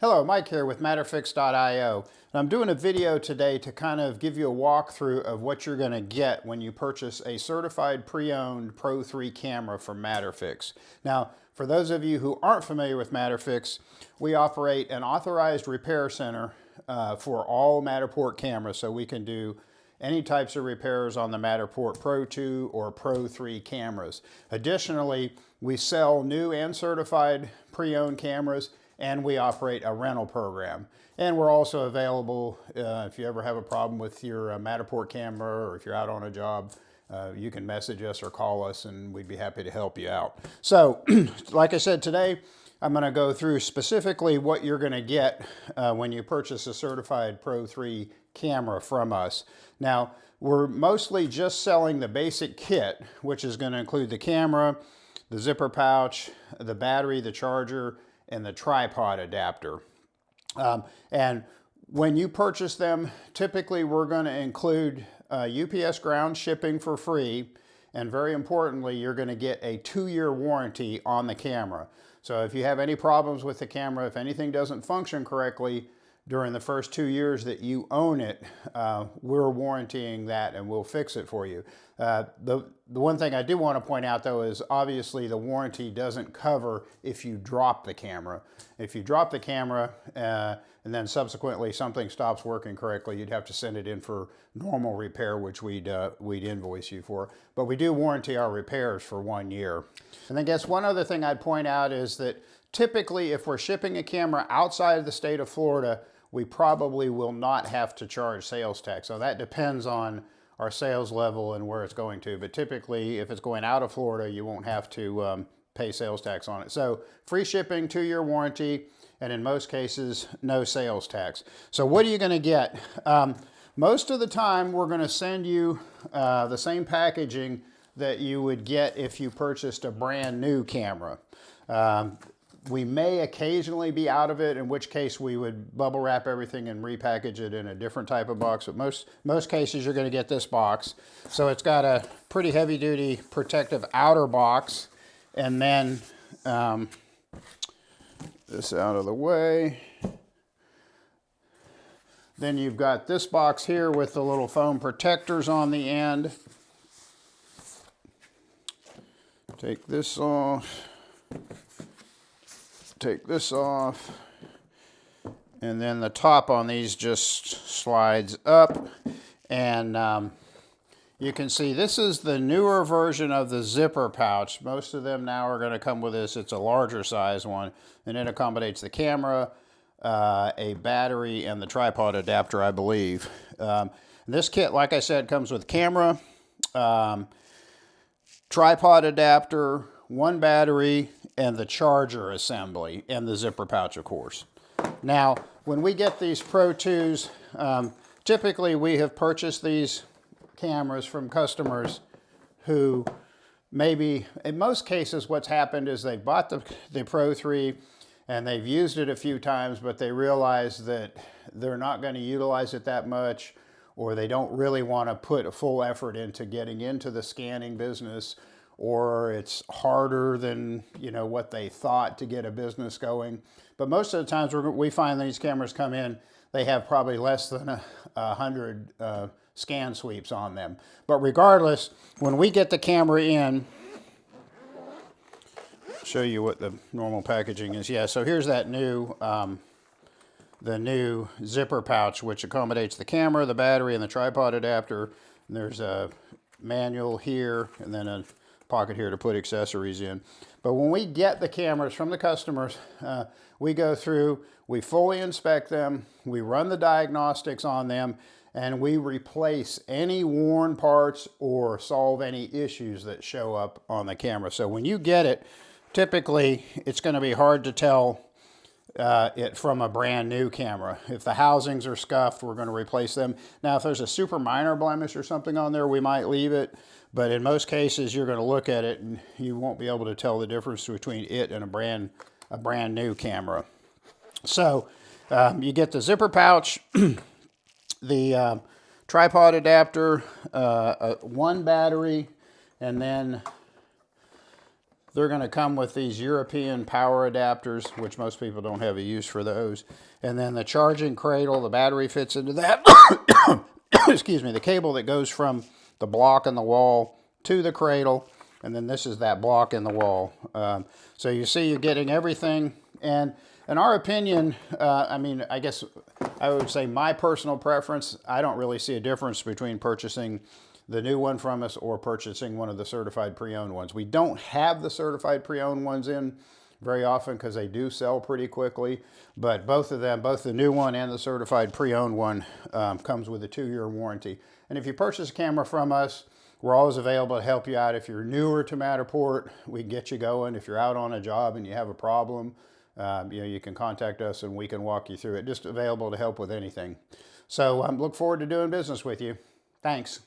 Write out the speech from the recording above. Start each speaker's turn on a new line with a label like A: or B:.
A: Hello, Mike here with MatterFix.io. I'm doing a video today to kind of give you a walkthrough of what you're going to get when you purchase a certified pre-owned Pro3 camera from MatterFix. Now, for those of you who aren't familiar with MatterFix, we operate an authorized repair center for all Matterport cameras, so we can do any types of repairs on the Matterport Pro2 or Pro3 cameras. Additionally, we sell new and certified pre-owned cameras, and we operate a rental program. And we're also available if you ever have a problem with your Matterport camera, or if you're out on a job, you can message us or call us and we'd be happy to help you out. So, like I said, today I'm going to go through specifically what you're going to get when you purchase a certified Pro3 camera from us. Now, we're mostly just selling the basic kit, which is going to include the camera, the zipper pouch, the battery, the charger, and the tripod adapter. And when you purchase them, typically we're going to include UPS ground shipping for free, and very importantly, you're going to get a 2-year warranty on the camera. So if you have any problems with the camera, if anything doesn't function correctly during the first 2 years that you own it, we're warrantying that and we'll fix it for you. The one thing I do want to point out though is obviously the warranty doesn't cover if you drop the camera. If you drop the camera and then subsequently something stops working correctly, you'd have to send it in for normal repair, which we'd invoice you for. But we do warranty our repairs for 1 year. And I guess one other thing I'd point out is that typically if we're shipping a camera outside of the state of Florida, we probably will not have to charge sales tax. So that depends on our sales level and where it's going to. But typically, if it's going out of Florida, you won't have to pay sales tax on it. So free shipping, 2-year warranty, and in most cases, no sales tax. So what are you going to get? Most of the time, we're going to send you the same packaging that you would get if you purchased a brand new camera. We may occasionally be out of it, in which case we would bubble wrap everything and repackage it in a different type of box. But most cases you're going to get this box. So it's got a pretty heavy duty protective outer box, and then this out of the way. Then you've got this box here with the little foam protectors on the end. Take this off. Take this off, and then the top on these just slides up, and you can see this is the newer version of the zipper pouch. Most of them now are going to come with this. It's a larger size one, and it accommodates the camera, a battery, and the tripod adapter, I believe. This kit, like I said, comes with camera, tripod adapter, 1 battery, and the charger assembly, and the zipper pouch, of course. Now, when we get these Pro 2s, typically we have purchased these cameras from customers who maybe, in most cases, what's happened is they bought the Pro 3 and they've used it a few times, but they realize that they're not going to utilize it that much, or they don't really want to put a full effort into getting into the scanning business, or it's harder than what they thought to get a business going. But most of the times we find these cameras come in, they have probably less than 100 scan sweeps on them. But regardless, when we get the camera in, I'll show you what the normal packaging is. Yeah, so here's that the new zipper pouch, which accommodates the camera, the battery, and the tripod adapter. And there's a manual here, and then a pocket here to put accessories in. But when we get the cameras from the customers, we go through, we fully inspect them, we run the diagnostics on them, and we replace any worn parts or solve any issues that show up on the camera. So when you get it, typically it's going to be hard to tell it from a brand new camera. If the housings are scuffed, we're going to replace them. Now, if there's a super minor blemish or something on there, we might leave it. But in most cases, you're going to look at it and you won't be able to tell the difference between it and a brand new camera. So you get the zipper pouch, the tripod adapter, 1 battery, and then They're going to come with these European power adapters, which most people don't have a use for those. And then the charging cradle, the battery fits into that. Excuse me, the cable that goes from the block in the wall to the cradle. And then this is that block in the wall. So you see you're getting everything. And in our opinion, I mean, I guess I would say my personal preference, I don't really see a difference between purchasing the new one from us or purchasing one of the certified pre-owned ones. We don't have the certified pre-owned ones in very often because they do sell pretty quickly, but both of them, both the new one and the certified pre-owned one, comes with a 2-year warranty. And if you purchase a camera from us, we're always available to help you out. If you're newer to Matterport, we can get you going. If you're out on a job and you have a problem, you can contact us and we can walk you through it. Just available to help with anything. So look forward to doing business with you. Thanks.